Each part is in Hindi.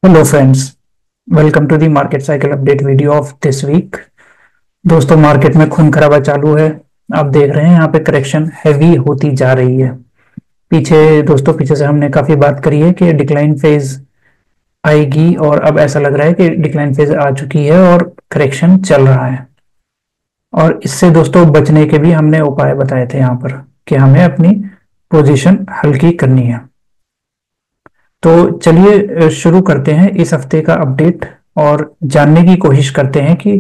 Hello friends, welcome to the market cycle update video of this week. दोस्तों, मार्केट में खून खराबा चालू है। आप देख रहे हैं यहाँ पे करेक्शन हैवी होती जा रही है। पीछे से हमने काफी बात करी है कि डिक्लाइन फेज आएगी और अब ऐसा लग रहा है कि डिक्लाइन फेज आ चुकी है और करेक्शन चल रहा है। और इससे दोस्तों बचने के भी हमने उपाय बताए थे यहाँ पर कि हमें अपनी पोजीशन हल्की करनी है। तो चलिए शुरू करते हैं इस हफ्ते का अपडेट और जानने की कोशिश करते हैं कि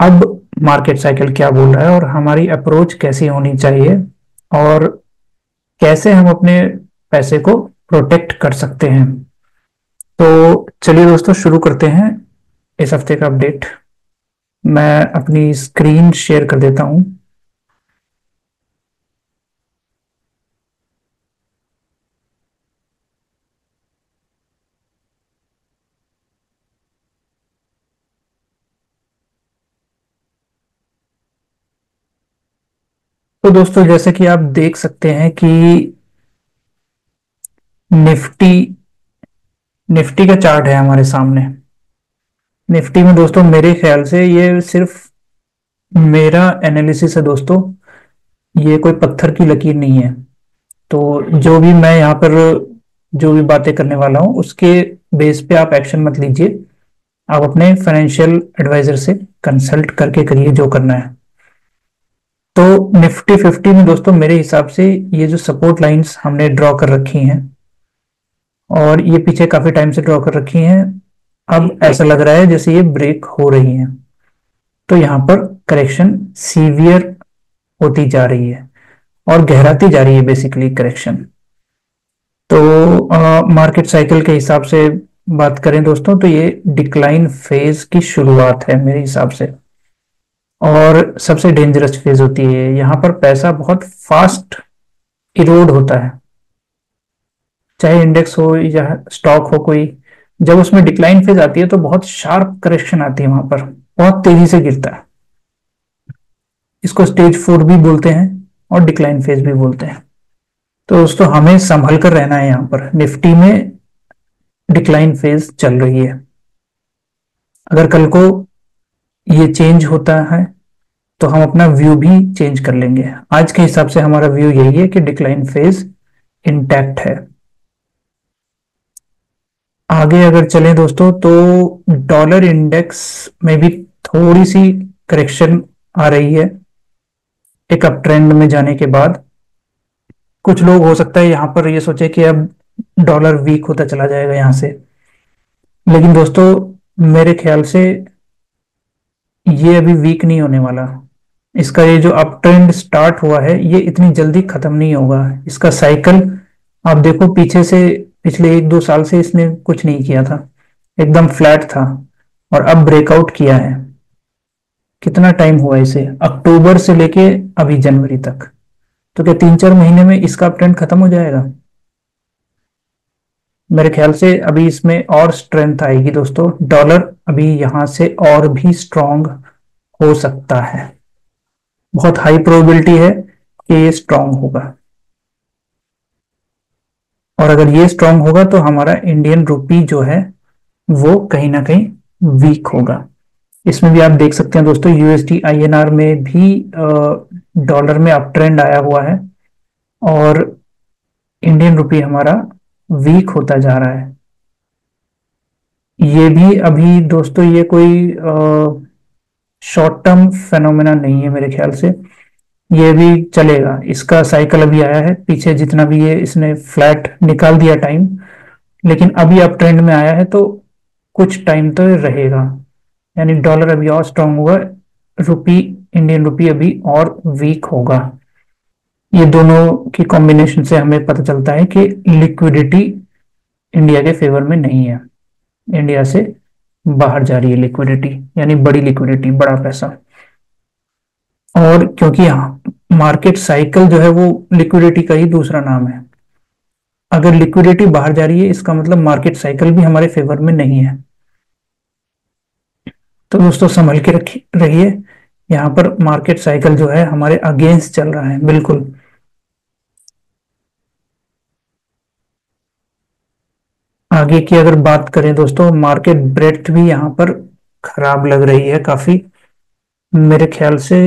अब मार्केट साइकिल क्या बोल रहा है और हमारी अप्रोच कैसी होनी चाहिए और कैसे हम अपने पैसे को प्रोटेक्ट कर सकते हैं। तो चलिए दोस्तों शुरू करते हैं इस हफ्ते का अपडेट। मैं अपनी स्क्रीन शेयर कर देता हूं। तो दोस्तों जैसे कि आप देख सकते हैं कि निफ्टी निफ्टी का चार्ट है हमारे सामने। निफ्टी में दोस्तों मेरे ख्याल से ये सिर्फ मेरा एनालिसिस है दोस्तों, ये कोई पत्थर की लकीर नहीं है। तो जो भी मैं यहाँ पर जो भी बातें करने वाला हूँ उसके बेस पे आप एक्शन मत लीजिए। आप अपने फाइनेंशियल एडवाइजर से कंसल्ट करके करिए जो करना है। तो निफ्टी 50 में दोस्तों मेरे हिसाब से ये जो सपोर्ट लाइंस हमने ड्रॉ कर रखी हैं और ये पीछे काफी टाइम से ड्रॉ कर रखी हैं, अब ऐसा लग रहा है जैसे ये ब्रेक हो रही हैं। तो यहाँ पर करेक्शन सीवियर होती जा रही है और गहराती जा रही है बेसिकली करेक्शन। तो मार्केट साइकिल के हिसाब से बात करें दोस्तों तो ये डिक्लाइन फेज की शुरुआत है मेरे हिसाब से और सबसे डेंजरस फेज होती है। यहाँ पर पैसा बहुत फास्ट इरोड होता है, चाहे इंडेक्स हो या स्टॉक हो कोई। जब उसमें डिक्लाइन फेज आती है तो बहुत शार्प करेक्शन आती है, वहां पर बहुत तेजी से गिरता है। इसको स्टेज 4 भी बोलते हैं और डिक्लाइन फेज भी बोलते हैं। तो दोस्तों हमें संभल कर रहना है। यहाँ पर निफ्टी में डिक्लाइन फेज चल रही है। अगर कल को ये चेंज होता है तो हम अपना व्यू भी चेंज कर लेंगे। आज के हिसाब से हमारा व्यू यही है कि डिक्लाइन फेज इंटैक्ट है। आगे अगर चलें दोस्तों तो डॉलर इंडेक्स में भी थोड़ी सी करेक्शन आ रही है एक अप ट्रेंड में जाने के बाद। कुछ लोग हो सकता है यहाँ पर ये सोचे कि अब डॉलर वीक होता चला जाएगा यहाँ से, लेकिन दोस्तों मेरे ख्याल से ये अभी वीक नहीं होने वाला। इसका ये जो अप ट्रेंड स्टार्ट हुआ है ये इतनी जल्दी खत्म नहीं होगा। इसका साइकिल आप देखो, पीछे से पिछले 1-2 साल से इसने कुछ नहीं किया था, एकदम फ्लैट था और अब ब्रेकआउट किया है। कितना टाइम हुआ इसे, अक्टूबर से लेके अभी जनवरी तक। तो क्या 3-4 महीने में इसका अप ट्रेंड खत्म हो जाएगा? मेरे ख्याल से अभी इसमें और स्ट्रेंथ आएगी दोस्तों। डॉलर अभी यहां से और भी स्ट्रांग हो सकता है, बहुत हाई प्रोबेबिलिटी है कि ये स्ट्रांग होगा। और अगर ये स्ट्रांग होगा तो हमारा इंडियन रुपी जो है वो कहीं ना कहीं वीक होगा। इसमें भी आप देख सकते हैं दोस्तों, यूएसडी आईएनआर में भी डॉलर में अप ट्रेंड आया हुआ है और इंडियन रुपी हमारा वीक होता जा रहा है। ये भी अभी दोस्तों ये कोई शॉर्ट टर्म फेनोमेना नहीं है मेरे ख्याल से। ये भी चलेगा, इसका साइकिल अभी आया है, पीछे जितना भी ये इसने फ्लैट निकाल दिया टाइम, लेकिन अभी अप ट्रेंड में आया है तो कुछ टाइम तो रहेगा। यानी डॉलर अभी और स्ट्रांग होगा, रुपी इंडियन रुपी अभी और वीक होगा। ये दोनों की कॉम्बिनेशन से हमें पता चलता है कि लिक्विडिटी इंडिया के फेवर में नहीं है। इंडिया से बाहर जा रही है लिक्विडिटी, यानी बड़ी लिक्विडिटी, बड़ा पैसा। और क्योंकि मार्केट साइकिल जो है वो लिक्विडिटी का ही दूसरा नाम है। अगर लिक्विडिटी बाहर जा रही है इसका मतलब मार्केट साइकिल भी हमारे फेवर में नहीं है। तो दोस्तों संभल के रखिए रहिए। यहाँ पर मार्केट साइकिल जो है हमारे अगेंस्ट चल रहा है बिल्कुल। आगे की अगर बात करें दोस्तों, मार्केट ब्रेड्थ भी यहाँ पर खराब लग रही है काफी। मेरे ख्याल से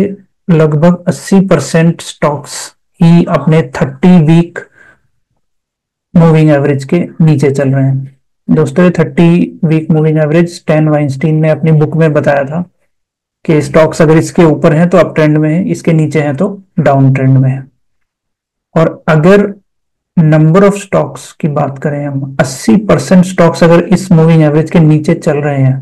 लगभग 80% स्टॉक्स ही अपने 30 वीक मूविंग एवरेज के नीचे चल रहे हैं। दोस्तों ये 30 week moving average Stan Weinstein ने अपनी बुक में बताया था कि स्टॉक्स अगर इसके ऊपर हैं तो अप ट्रेंड में है, इसके नीचे हैं तो डाउन ट्रेंड में है। और अगर नंबर ऑफ स्टॉक्स की बात करें हम, 80% स्टॉक्स अगर इस मूविंग एवरेज के नीचे चल रहे हैं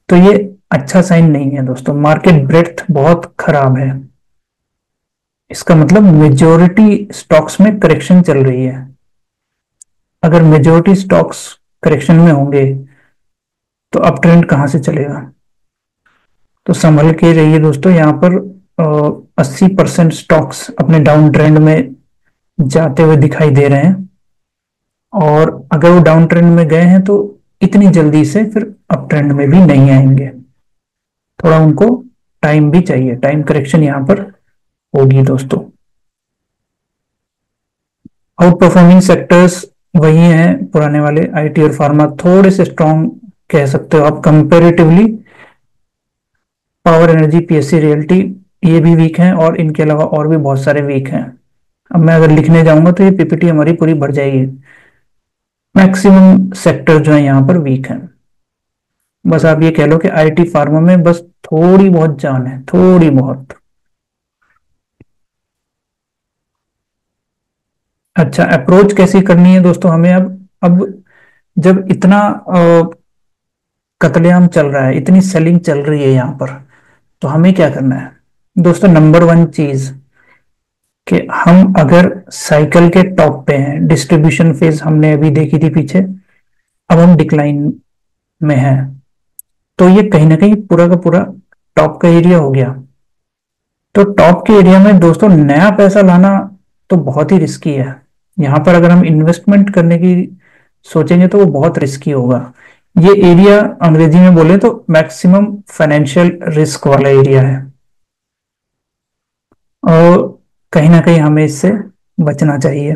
तो ये अच्छा साइन नहीं है दोस्तों। मार्केट ब्रेड्थ बहुत खराब है। इसका मतलब मेजोरिटी स्टॉक्स में करेक्शन चल रही है। अगर मेजोरिटी स्टॉक्स करेक्शन में होंगे तो अप ट्रेंड कहां से चलेगा। तो संभल के रहिए दोस्तों। यहाँ पर 80% स्टॉक्स अपने डाउन ट्रेंड में जाते हुए दिखाई दे रहे हैं, और अगर वो डाउन ट्रेंड में गए हैं तो इतनी जल्दी से फिर अप ट्रेंड में भी नहीं आएंगे। थोड़ा उनको टाइम भी चाहिए, टाइम करेक्शन यहाँ पर होगी दोस्तों। आउट परफॉर्मिंग सेक्टर्स वही हैं पुराने वाले, आईटी और फार्मा थोड़े से स्ट्रॉन्ग कह सकते हो आप comparatively. Power energy, PSC realty ये भी वीक हैं, और इनके अलावा और भी बहुत सारे वीक हैं। अब मैं अगर लिखने जाऊंगा तो ये पीपीटी हमारी पूरी भर जाएगी। मैक्सिमम सेक्टर जो है यहाँ पर वीक हैं। बस आप ये कह लो कि आईटी फार्मा में बस थोड़ी बहुत जान है, थोड़ी बहुत। अच्छा, अप्रोच कैसी करनी है दोस्तों हमें अब जब इतना कत्लेआम चल रहा है, इतनी सेलिंग चल रही है यहाँ पर, तो हमें क्या करना है दोस्तों। नंबर वन चीज कि हम अगर साइकिल के टॉप पे हैं, डिस्ट्रीब्यूशन फेज हमने अभी देखी थी पीछे, अब हम डिक्लाइन में हैं, तो ये कहीं ना कहीं पूरा का पूरा टॉप का एरिया हो गया। तो टॉप के एरिया में दोस्तों नया पैसा लाना तो बहुत ही रिस्की है। यहां पर अगर हम इन्वेस्टमेंट करने की सोचेंगे तो वो बहुत रिस्की होगा। ये एरिया अंग्रेजी में बोले तो मैक्सिमम फाइनेंशियल रिस्क वाला एरिया है, और कहीं ना कहीं हमें इससे बचना चाहिए।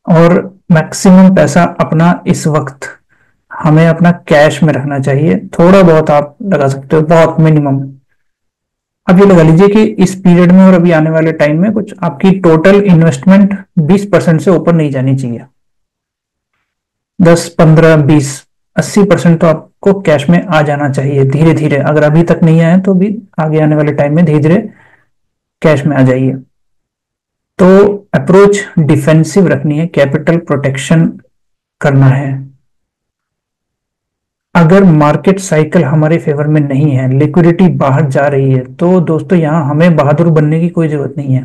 और मैक्सिमम पैसा अपना इस वक्त हमें अपना कैश में रखना चाहिए। थोड़ा बहुत आप लगा सकते हो, बहुत मिनिमम। अब ये लगा लीजिए कि इस पीरियड में और अभी आने वाले टाइम में कुछ आपकी टोटल इन्वेस्टमेंट 20% से ऊपर नहीं जानी चाहिए। 10, 15, 20, 80% तो आपको कैश में आ जाना चाहिए धीरे धीरे। अगर अभी तक नहीं आए तो भी आगे आने वाले टाइम में धीरे धीरे कैश में आ जाइए। तो अप्रोच डिफेंसिव रखनी है, कैपिटल प्रोटेक्शन करना है। अगर मार्केट साइकिल हमारे फेवर में नहीं है, लिक्विडिटी बाहर जा रही है, तो दोस्तों यहां हमें बहादुर बनने की कोई जरूरत नहीं है।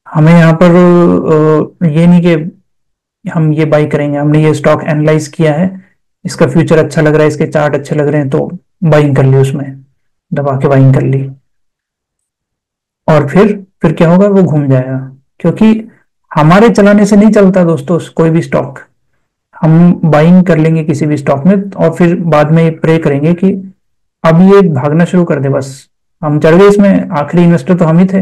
हमें यहाँ पर ये नहीं कि हम ये बाई करेंगे, हमने ये स्टॉक एनालाइज किया है, इसका फ्यूचर अच्छा लग रहा है, इसके चार्ट अच्छे लग रहे हैं तो बाइंग कर ली, उसमें दबा के बाइंग कर ली, और फिर क्या होगा, वो घूम जाएगा। क्योंकि हमारे चलाने से नहीं चलता दोस्तों कोई भी स्टॉक। हम बाइंग कर लेंगे किसी भी स्टॉक में और फिर बाद में प्रे करेंगे कि अब ये भागना शुरू कर दे, बस हम चढ़ गए इसमें, आखिरी इन्वेस्टर तो हम ही थे,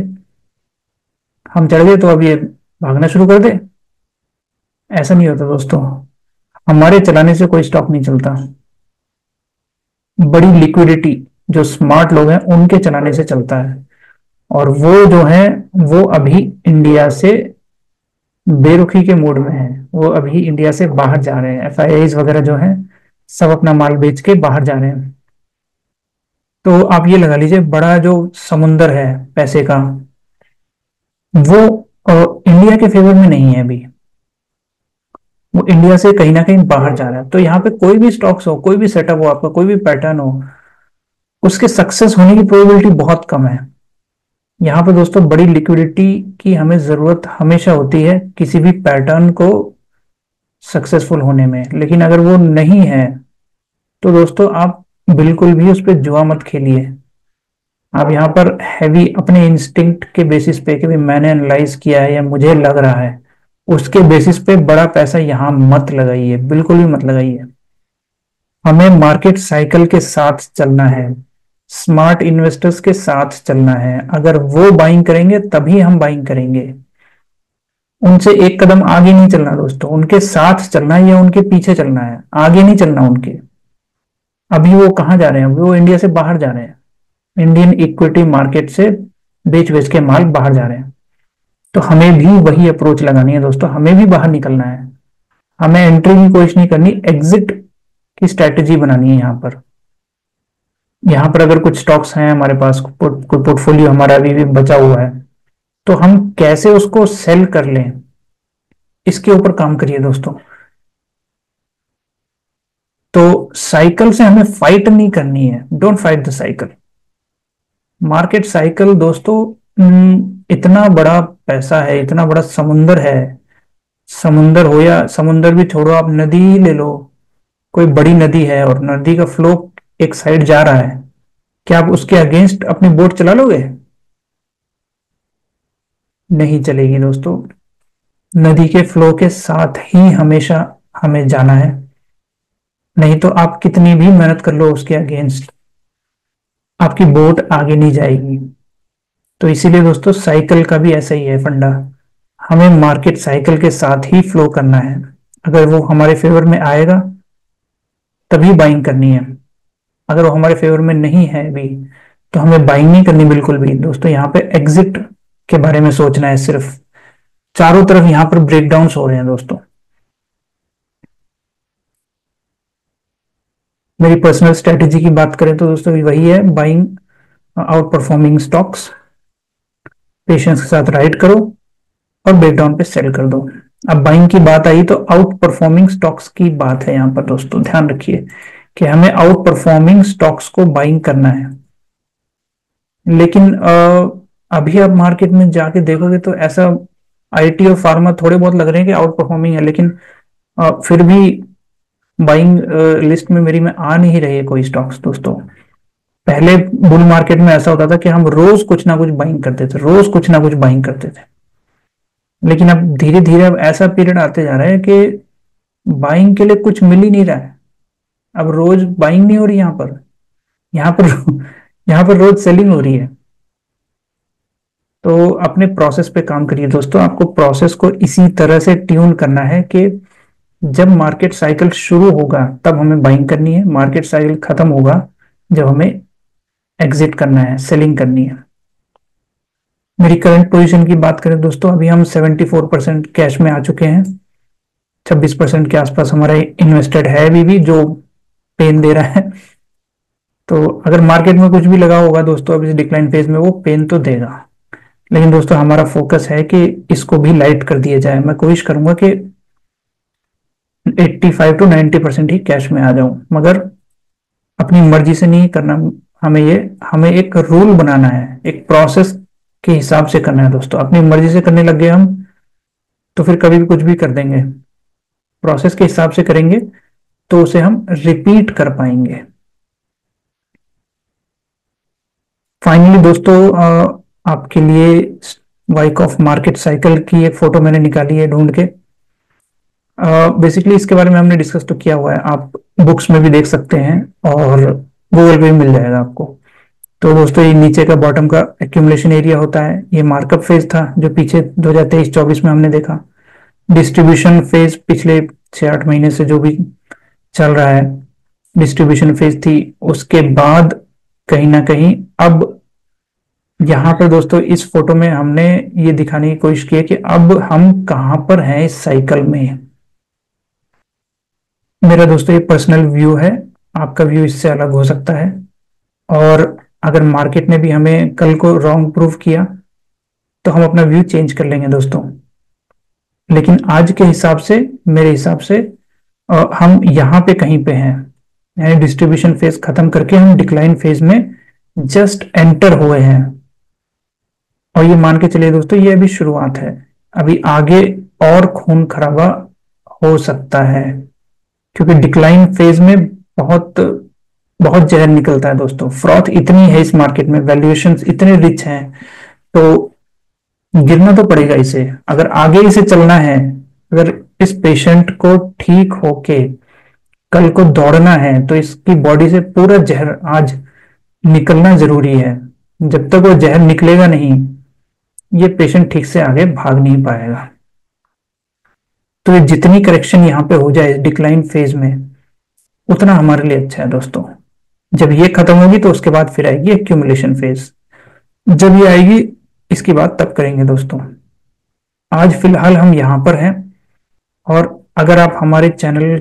हम चढ़ गए तो अब ये भागना शुरू कर दे। ऐसा नहीं होता दोस्तों, हमारे चलाने से कोई स्टॉक नहीं चलता। बड़ी लिक्विडिटी जो स्मार्ट लोग हैं उनके चलाने से चलता है, और वो जो है वो अभी इंडिया से बेरुखी के मूड में है। वो अभी इंडिया से बाहर जा रहे हैं, एफआईआईज वगैरह जो है सब अपना माल बेच के बाहर जा रहे हैं। तो आप ये लगा लीजिए, बड़ा जो समुंदर है पैसे का, वो इंडिया के फेवर में नहीं है अभी। वो इंडिया से कहीं ना कहीं बाहर जा रहा है। तो यहाँ पे कोई भी स्टॉक्स हो, कोई भी सेटअप हो, आपका कोई भी पैटर्न हो, उसके सक्सेस होने की प्रोबेबिलिटी बहुत कम है। यहाँ पे दोस्तों बड़ी लिक्विडिटी की हमें जरूरत हमेशा होती है किसी भी पैटर्न को सक्सेसफुल होने में। लेकिन अगर वो नहीं है तो दोस्तों आप बिल्कुल भी उस पर जुआ मत खेलिए। आप यहाँ पर हैवी अपने इंस्टिंक्ट के बेसिस पे कि भाई मैंने एनालाइज किया है या मुझे लग रहा है, उसके बेसिस पे बड़ा पैसा यहाँ मत लगाइए, बिल्कुल भी मत लगाइए। हमें मार्केट साइकिल के साथ चलना है, स्मार्ट इन्वेस्टर्स के साथ चलना है। अगर वो बाइंग करेंगे तभी हम बाइंग करेंगे। उनसे एक कदम आगे नहीं चलना दोस्तों, उनके साथ चलना है या उनके पीछे चलना है, आगे नहीं चलना उनके। अभी वो कहाँ जा रहे हैं? अभी वो इंडिया से बाहर जा रहे हैं, इंडियन इक्विटी मार्केट से बेच बेच के माल बाहर जा रहे हैं। तो हमें भी वही अप्रोच लगानी है दोस्तों, हमें भी बाहर निकलना है। हमें एंट्री की कोशिश नहीं करनी, एग्जिट की स्ट्रेटेजी बनानी है यहाँ पर। यहाँ पर अगर कुछ स्टॉक्स हैं हमारे पास, कोई पोर्टफोलियो हमारा अभी भी बचा हुआ है, तो हम कैसे उसको सेल कर लें, इसके ऊपर काम करिए दोस्तों। तो साइकिल से हमें फाइट नहीं करनी है, don't fight the cycle. Market cycle दोस्तों, इतना बड़ा पैसा है, इतना बड़ा समुंदर है। समुंदर हो या समुंदर भी छोड़ो, आप नदी ही ले लो, कोई बड़ी नदी है और नदी का फ्लो एक साइड जा रहा है, क्या आप उसके अगेंस्ट अपनी बोट चला लोगे? नहीं चलेगी दोस्तों। नदी के फ्लो के साथ ही हमेशा हमें जाना है, नहीं तो आप कितनी भी मेहनत कर लो उसके अगेंस्ट, आपकी बोट आगे नहीं जाएगी। तो इसीलिए दोस्तों साइकिल का भी ऐसा ही है फंडा, हमें मार्केट साइकिल के साथ ही फ्लो करना है। अगर वो हमारे फेवर में आएगा तभी बाइंग करनी है, अगर वो हमारे फेवर में नहीं है भी तो हमें बाइंग नहीं करनी बिल्कुल भी दोस्तों। यहाँ पे एग्जिट के बारे में सोचना है सिर्फ। चारों तरफ यहाँ पर ब्रेकडाउन हो रहे हैं दोस्तों। मेरी पर्सनल स्ट्रेटेजी की बात करें तो दोस्तों वही है, buying out performing stocks, patience के साथ राइड करो और ब्रेकडाउन पे सेल कर दो। अब बाइंग की बात आई तो आउट परफॉर्मिंग स्टॉक्स की बात है यहाँ पर दोस्तों, ध्यान रखिए कि हमें आउट परफॉर्मिंग स्टॉक्स को बाइंग करना है। लेकिन अभी आप मार्केट में जाके देखोगे तो ऐसा आईटी और फार्मा थोड़े बहुत लग रहे हैं कि आउट परफॉर्मिंग है, लेकिन फिर भी बाइंग लिस्ट में मेरी में आ नहीं रही है कोई स्टॉक्स दोस्तों। पहले बुल मार्केट में ऐसा होता था कि हम रोज कुछ ना कुछ बाइंग करते थे, रोज कुछ ना कुछ बाइंग करते थे। लेकिन अब धीरे धीरे अब ऐसा पीरियड आते जा रहा है कि बाइंग के लिए कुछ मिल ही नहीं रहा है। अब रोज बाइंग नहीं हो रही यहाँ पर, यहाँ पर यहाँ पर रोज सेलिंग हो रही है। तो अपने प्रोसेस पे काम करिए दोस्तों, आपको प्रोसेस को इसी तरह से ट्यून करना है कि जब मार्केट साइकिल शुरू होगा तब हमें बाइंग करनी है, मार्केट साइकिल खत्म होगा जब हमें एग्जिट करना है, सेलिंग करनी है। मेरी करंट पोजीशन की बात करें दोस्तों, अभी हम 74% कैश में आ चुके हैं, 26% के आसपास हमारा इन्वेस्टेड है अभी भी, जो पेन दे रहा है। तो अगर मार्केट में कुछ भी लगा होगा दोस्तों अभी डिक्लाइन फेज में, वो पेन तो देगा। लेकिन दोस्तों हमारा फोकस है कि इसको भी लाइट कर दिया जाए। मैं कोशिश करूंगा कि 85 to 90% ही कैश में आ जाऊं, मगर अपनी मर्जी से नहीं करना। हमें एक रूल बनाना है, एक प्रोसेस के हिसाब से करना है दोस्तों। अपनी मर्जी से करने लग गए हम तो फिर कभी भी कुछ भी कर देंगे। प्रोसेस के हिसाब से करेंगे तो उसे हम रिपीट कर पाएंगे। फाइनली दोस्तों आपके लिए वाइक ऑफ मार्केट साइकिल की एक फोटो मैंने निकाली है ढूंढ के। बेसिकली इसके बारे में हमने डिस्कस तो किया हुआ है, आप बुक्स में भी देख सकते हैं और गूगल पे भी मिल जाएगा आपको। तो दोस्तों ये नीचे का बॉटम का एक्यूमुलेशन एरिया होता है, ये मार्कअप फेज था जो पीछे 2023-24 में हमने देखा। डिस्ट्रीब्यूशन फेज पिछले 6-8 महीने से जो भी चल रहा है, डिस्ट्रीब्यूशन फेज थी। उसके बाद कहीं ना कहीं अब यहाँ पर दोस्तों इस फोटो में हमने ये दिखाने की कोशिश की है कि अब हम कहाँ पर हैं इस साइकिल में। मेरा दोस्तों ये पर्सनल व्यू है, आपका व्यू इससे अलग हो सकता है। और अगर मार्केट ने भी हमें कल को रॉन्ग प्रूव किया तो हम अपना व्यू चेंज कर लेंगे दोस्तों। लेकिन आज के हिसाब से, मेरे हिसाब से हम यहाँ पे कहीं पे हैं, यानी डिस्ट्रीब्यूशन फेज खत्म करके हम डिक्लाइन फेज में जस्ट एंटर हुए हैं। और ये मान के चलिए दोस्तों ये अभी शुरुआत है, अभी आगे और खून खराबा हो सकता है, क्योंकि डिक्लाइन फेज में बहुत बहुत जहर निकलता है दोस्तों। फ्रॉथ इतनी है इस मार्केट में, वैल्यूएशंस इतने रिच हैं, तो गिरना तो पड़ेगा इसे। अगर आगे इसे चलना है, अगर इस पेशेंट को ठीक होके कल को दौड़ना है तो इसकी बॉडी से पूरा जहर आज निकलना जरूरी है। जब तक वो जहर निकलेगा नहीं, ये पेशेंट ठीक से आगे भाग नहीं पाएगा। तो ये जितनी करेक्शन यहाँ पे हो जाए डिक्लाइन फेज में, उतना हमारे लिए अच्छा है दोस्तों। जब ये खत्म होगी तो उसके बाद फिर आएगी एक्यूमुलेशन फेज। जब ये आएगी इसकी बात तब करेंगे दोस्तों। आज फिलहाल हम यहाँ पर हैं। और अगर आप हमारे चैनल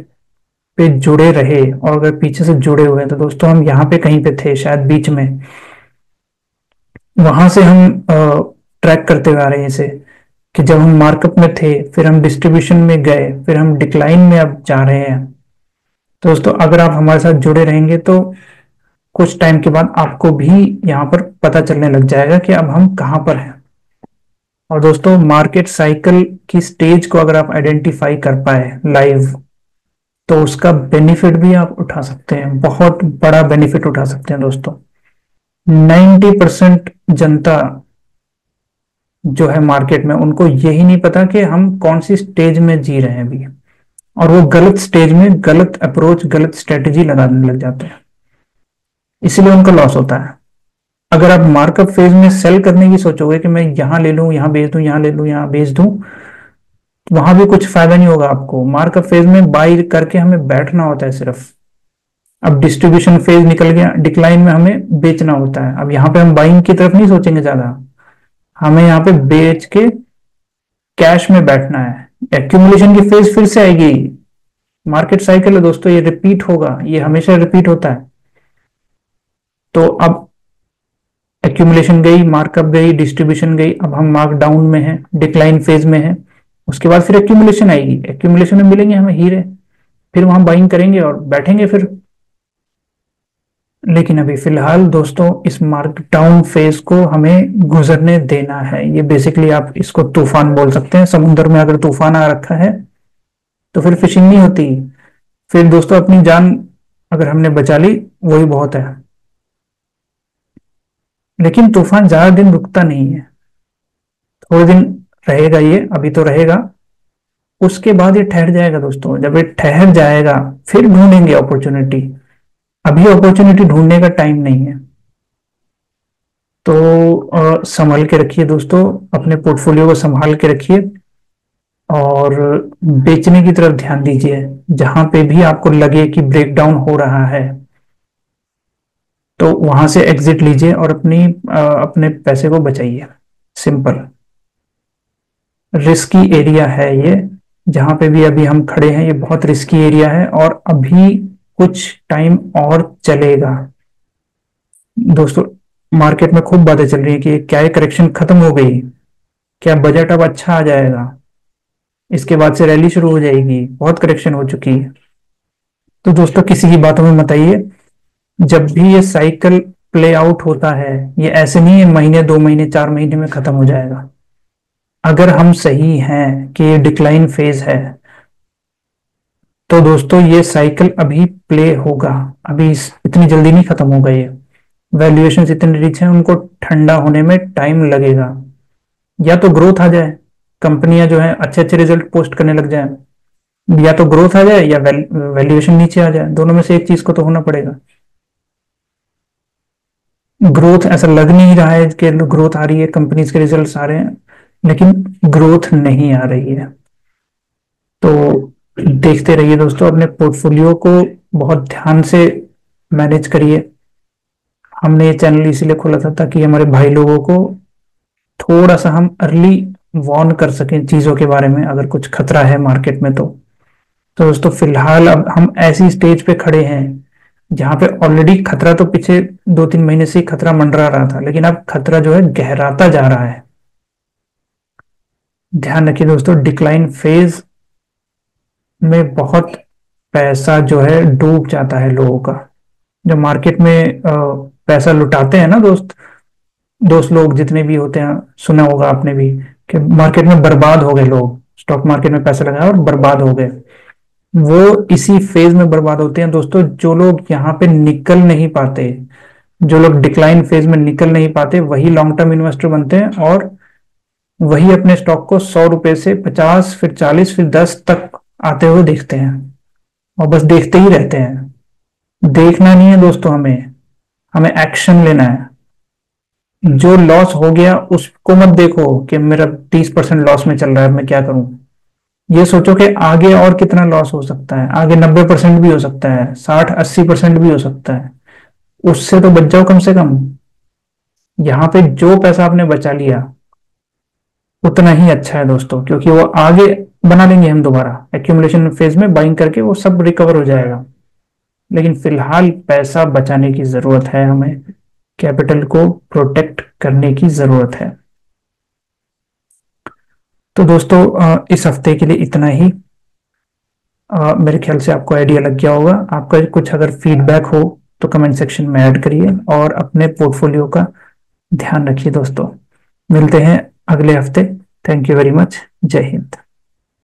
पे जुड़े रहे और अगर पीछे से जुड़े हुए हैं तो दोस्तों हम यहाँ पे कहीं पे थे शायद बीच में, वहां से हम ट्रैक करते हुए आ रहे हैं इसे, कि जब हम मार्कअप में थे फिर हम डिस्ट्रीब्यूशन में गए फिर हम डिक्लाइन में अब जा रहे हैं। तो दोस्तों अगर आप हमारे साथ जुड़े रहेंगे तो कुछ टाइम के बाद आपको भी यहाँ पर पता चलने लग जाएगा कि अब हम कहाँ पर हैं। और दोस्तों मार्केट साइकिल की स्टेज को अगर आप आइडेंटिफाई कर पाए लाइव, तो उसका बेनिफिट भी आप उठा सकते हैं, बहुत बड़ा बेनिफिट उठा सकते हैं दोस्तों। 90% जनता जो है मार्केट में, उनको यही नहीं पता कि हम कौन सी स्टेज में जी रहे हैं अभी, और वो गलत स्टेज में गलत अप्रोच गलत स्ट्रेटेजी लगाने लग जाते हैं, इसीलिए उनका लॉस होता है। अगर आप मार्कअप फेज में सेल करने की सोचोगे कि मैं यहां ले लूं यहां बेच दूं यहां ले लूं यहां बेच दूं, तो वहां भी कुछ फायदा नहीं होगा आपको। मार्कअप फेज में बाई करके हमें बैठना होता है सिर्फ। अब डिस्ट्रीब्यूशन फेज निकल गया, डिक्लाइन में हमें बेचना होता है। अब यहाँ पे हम बाइंग की तरफ नहीं सोचेंगे ज्यादा, हमें यहाँ पे बेच के कैश में बैठना है। एक्यूमुलेशन की फेज फिर से आएगी। मार्केट साइकिल है दोस्तों, ये रिपीट होगा, ये हमेशा रिपीट होता है। तो अब एक्यूमुलेशन गई, मार्कअप गई, डिस्ट्रीब्यूशन गई, अब हम मार्क डाउन में हैं, डिक्लाइन फेज में हैं। उसके बाद फिर एक्यूमुलेशन आएगी, एक्यूमुलेशन में मिलेंगे हमें हीरे, फिर वहां बाइंग करेंगे और बैठेंगे फिर। लेकिन अभी फिलहाल दोस्तों इस मार्क डाउन फेज को हमें गुजरने देना है। ये बेसिकली आप इसको तूफान बोल सकते हैं। समुद्र में अगर तूफान आ रखा है तो फिर फिशिंग नहीं होती। फिर दोस्तों अपनी जान अगर हमने बचा ली वही बहुत है। लेकिन तूफान ज्यादा दिन रुकता नहीं है, थोड़े दिन रहेगा ये, अभी तो रहेगा, उसके बाद ये ठहर जाएगा दोस्तों। जब ये ठहर जाएगा फिर ढूंढेंगे अपॉर्चुनिटी, अभी अपॉर्चुनिटी ढूंढने का टाइम नहीं है। तो संभाल के रखिए दोस्तों, अपने पोर्टफोलियो को संभाल के रखिए और बेचने की तरफ ध्यान दीजिए। जहां पे भी आपको लगे कि ब्रेकडाउन हो रहा है तो वहां से एग्जिट लीजिए और अपने पैसे को बचाइए। सिंपल। रिस्की एरिया है ये, जहां पे भी अभी हम खड़े हैं ये बहुत रिस्की एरिया है और अभी कुछ टाइम और चलेगा दोस्तों। मार्केट में खूब बातें चल रही है कि क्या ये करेक्शन खत्म हो गई, क्या बजट अब अच्छा आ जाएगा, इसके बाद से रैली शुरू हो जाएगी, बहुत करेक्शन हो चुकी है। तो दोस्तों किसी की बातों में मत आइए। जब भी ये साइकिल प्ले आउट होता है, ये ऐसे नहीं है महीने 2 महीने 4 महीने में खत्म हो जाएगा। अगर हम सही हैं कि ये डिक्लाइन फेज है तो दोस्तों ये साइकिल अभी प्ले होगा, अभी इतनी जल्दी नहीं खत्म होगा ये। वैल्यूएशंस इतने रिच हैं, उनको ठंडा होने में टाइम लगेगा। या तो ग्रोथ आ जाए, कंपनियां जो है अच्छे अच्छे रिजल्ट पोस्ट करने लग जाए, या तो ग्रोथ आ जाए या वैल्यूएशन नीचे आ जाए, दोनों में से एक चीज को तो होना पड़ेगा। ग्रोथ ऐसा लग नहीं रहा है कि ग्रोथ आ रही है, कंपनीज के रिजल्ट्स आ रहे हैं, लेकिन ग्रोथ नहीं आ रही है। तो देखते रहिए दोस्तों, अपने पोर्टफोलियो को बहुत ध्यान से मैनेज करिए। हमने ये चैनल इसीलिए खोला था ताकि हमारे भाई लोगों को थोड़ा सा हम अर्ली वार्न कर सकें चीजों के बारे में, अगर कुछ खतरा है मार्केट में तो दोस्तों फिलहाल अब हम ऐसी स्टेज पे खड़े हैं जहां पे ऑलरेडी खतरा तो पिछले 2-3 महीने से ही खतरा मंडरा रहा था, लेकिन अब खतरा जो है गहराता जा रहा है। ध्यान रखिए दोस्तों, डिक्लाइन फेज में बहुत पैसा जो है डूब जाता है लोगों का। जो मार्केट में पैसा लुटाते हैं ना दोस्त, दोस्त लोग जितने भी होते हैं, सुना होगा आपने भी कि मार्केट में बर्बाद हो गए लोग, स्टॉक मार्केट में पैसा लगाया और बर्बाद हो गए। वो इसी फेज में बर्बाद होते हैं दोस्तों, जो लोग यहाँ पे निकल नहीं पाते, जो लोग डिक्लाइन फेज में निकल नहीं पाते, वही लॉन्ग टर्म इन्वेस्टर बनते हैं और वही अपने स्टॉक को 100 रुपए से 50 फिर 40 फिर 10 तक आते हुए देखते हैं और बस देखते ही रहते हैं। देखना नहीं है दोस्तों, हमें हमें एक्शन लेना है। जो लॉस हो गया उसको मत देखो कि मेरा 30% लॉस में चल रहा है, मैं क्या करूं। ये सोचो कि आगे और कितना लॉस हो सकता है, आगे 90% भी हो सकता है, 60-80% भी हो सकता है। उससे तो बच जाओ कम से कम। यहाँ पे जो पैसा आपने बचा लिया उतना ही अच्छा है दोस्तों, क्योंकि वो आगे बना लेंगे हम दोबारा एक्यूमुलेशन फेज में, बाइंग करके वो सब रिकवर हो जाएगा। लेकिन फिलहाल पैसा बचाने की जरूरत है हमें, कैपिटल को प्रोटेक्ट करने की जरूरत है। तो दोस्तों इस हफ्ते के लिए इतना ही। मेरे ख्याल से आपको आइडिया लग गया होगा। आपका कुछ अगर फीडबैक हो तो कमेंट सेक्शन में ऐड करिए, और अपने पोर्टफोलियो का ध्यान रखिए दोस्तों। मिलते हैं अगले हफ्ते। Thank you very much. जय हिंद।